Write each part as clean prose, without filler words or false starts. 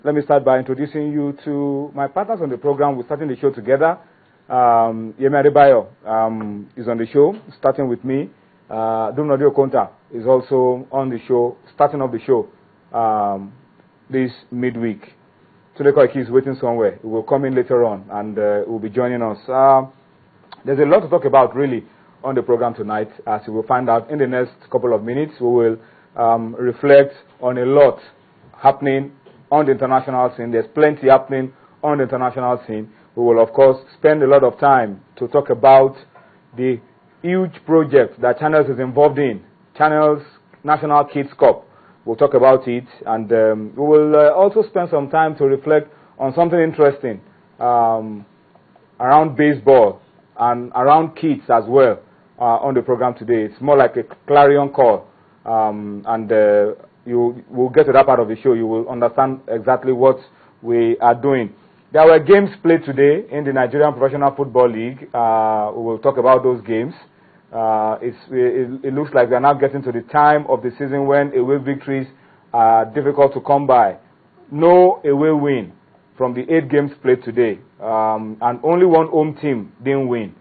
let me start by introducing you to my partners on the program. We're starting the show together. Yemi Adebayo is on the show, starting with me. Dumnodi Okonta is also on the show, starting off the show this midweek. Tunde Koiki is waiting somewhere. He will come in later on and will be joining us. There's a lot to talk about, really, on the program tonight. As you will find out in the next couple of minutes, we will reflect on a lot happening on the international scene. There's plenty happening on the international scene. We will, of course, spend a lot of time to talk about the huge project that Channels is involved in, Channels National Kids Cup. We'll talk about it, and we will also spend some time to reflect on something interesting around baseball and around kids as well on the program today. It's more like a clarion call, and you will get to that part of the show. You will understand exactly what we are doing. There were games played today in the Nigerian Professional Football League. We will talk about those games. It looks like we are now getting to the time of the season when away victories are difficult to come by. No away win from the 8 games played today, and only one home team didn't win.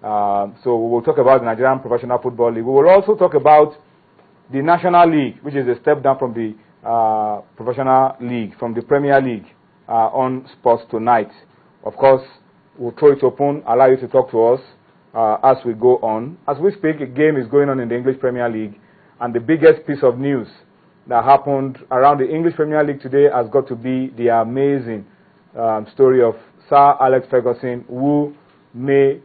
So we will talk about the Nigerian Professional Football League. We will also talk about the National League, which is a step down from the Professional League, from the Premier League, on Sports Tonight. Of course, we'll throw it open, allow you to talk to us as we go on. As we speak, a game is going on in the English Premier League, and the biggest piece of news that happened around the English Premier League today has got to be the amazing story of Sir Alex Ferguson, who may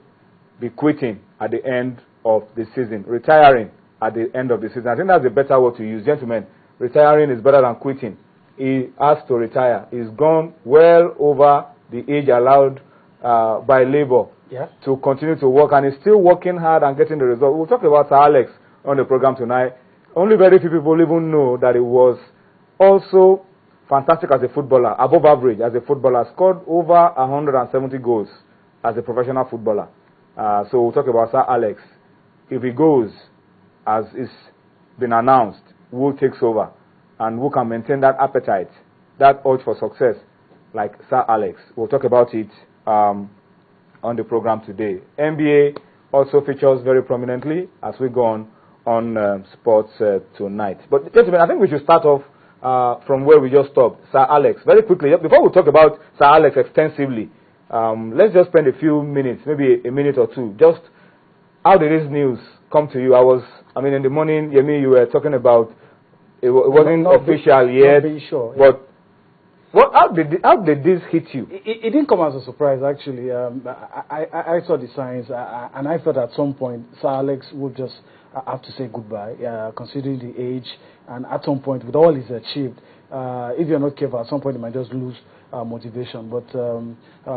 be quitting at the end of the season, retiring at the end of the season. I think that's a better word to use. Gentlemen, retiring is better than quitting. He has to retire. He's gone well over the age allowed by Labour to continue to work, and he's still working hard and getting the result. We'll talk about Sir Alex on the program tonight. Only very few people even know that he was also fantastic as a footballer, above average as a footballer, scored over 170 goals as a professional footballer. So we'll talk about Sir Alex. If he goes, as is been announced, who takes over and who can maintain that appetite, that urge for success like Sir Alex. We'll talk about it on the program today. NBA also features very prominently as we go on Sports Tonight. But gentlemen, I think we should start off from where we just stopped. Sir Alex, very quickly, before we talk about Sir Alex extensively, let's just spend a few minutes, maybe a minute or two. Just how did this news come to you? In the morning, Yemi, you were talking about it wasn't official yet, sure, but how did this hit you? It didn't come as a surprise, actually. I saw the signs, and I thought at some point Sir Alex would just have to say goodbye, considering the age, and at some point, with all he's achieved, if you're not careful, at some point he might just lose motivation. But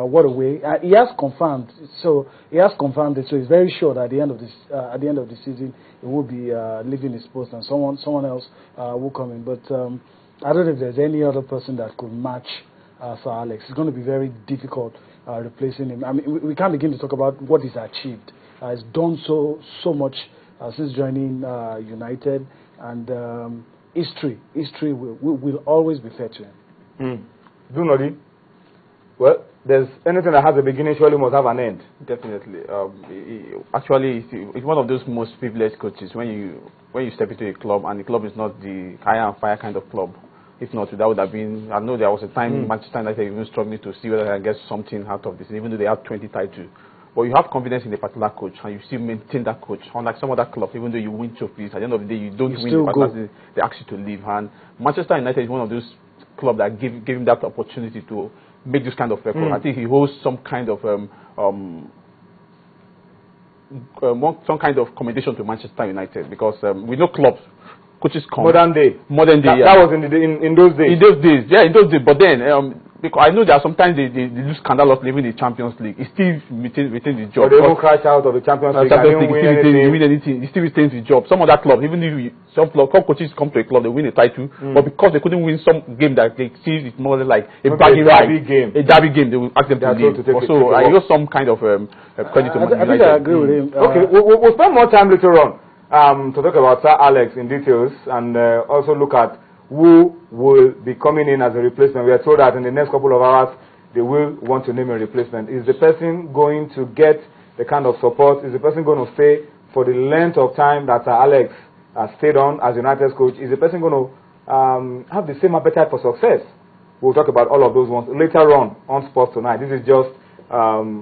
what a way! He has confirmed. So he has confirmed it. So he's very sure that at the end of the season, he will be leaving his post, and someone else will come in. But I don't know if there's any other person that could match Sir Alex. It's going to be very difficult replacing him. I mean, we can't begin to talk about what he's achieved. He's done so much since joining United, and history will always be fair to him. Dunodi, well, there's anything that has a beginning surely must have an end. Definitely. Actually, it's one of those most privileged coaches when you step into a club and the club is not the hire and fire kind of club. If not, that would have been. I know there was a time Manchester United even struggling to see whether they can get something out of this, even though they have 20 titles. But you have confidence in a particular coach, and you still maintain that coach. Unlike some other clubs, even though you win trophies, at the end of the day, you don't win the partners, they ask you to leave. And Manchester United is one of those clubs that give him that opportunity to make this kind of record. I think he holds some kind of commendation to Manchester United, because we know clubs, coaches come. Modern day. That was in those days. In those days, yeah, in those days. But then, because I know that sometimes they do scandal of leaving the Champions League. He still retains the job. But they won't crash out of the Champions League. Win anything. He still retains the job. Some other clubs, even if some coaches come to a club, they win a title, but because they couldn't win some game that they see it's more like a derby game, they will ask them to leave. So I got some kind of credit to Manchester United. I think I agree with him. Okay, we'll spend more time later on to talk about Sir Alex in details, and also look at who will be coming in as a replacement. We are told that in the next couple of hours, they will want to name a replacement. Is the person going to get the kind of support? Is the person going to stay for the length of time that Alex has stayed on as United's coach? Is the person going to have the same appetite for success? We'll talk about all of those ones later on Sports Tonight. This is just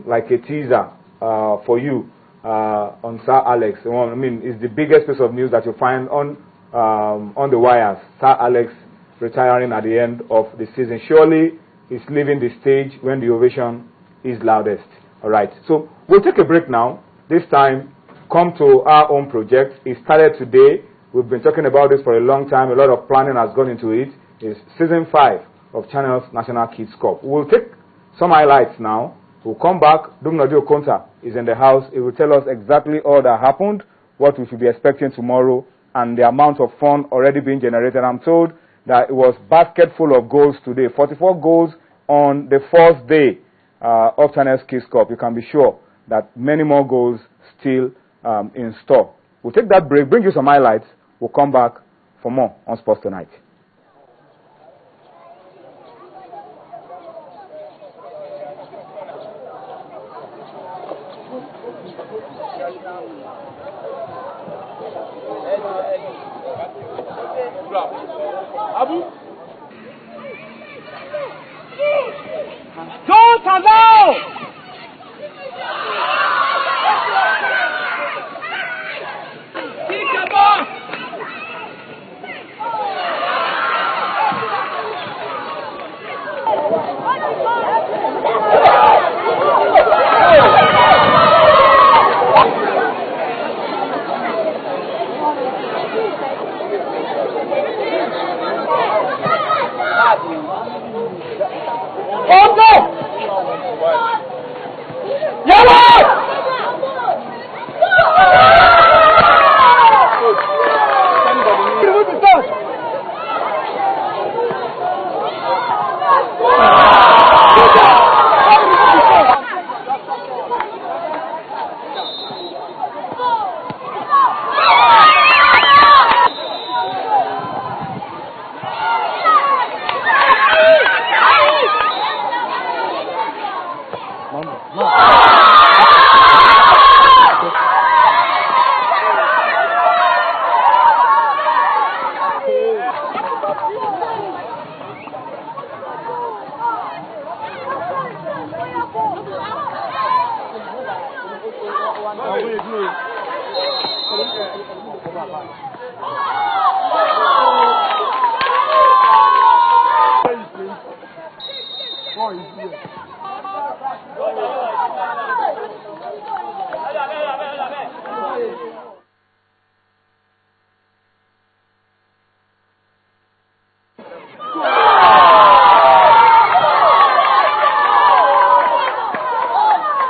like a teaser for you on Sir Alex. I mean, it's the biggest piece of news that you'll find on the wires. Sir Alex retiring at the end of the season. Surely he's leaving the stage when the ovation is loudest. All right. So we'll take a break now. This time, come to our own project. It started today. We've been talking about this for a long time. A lot of planning has gone into it. It's season 5 of Channel's National Kids Cup. We'll take some highlights now. We'll come back. Dumnadi Okonta is in the house. He will tell us exactly all that happened, what we should be expecting tomorrow, and the amount of fun already being generated. I'm told that it was basket full of goals today. 44 goals on the first day of Channel's Kids Cup. You can be sure that many more goals still in store. We'll take that break, bring you some highlights. We'll come back for more on Sports Tonight. Don't allow! Kick the ball! Boy,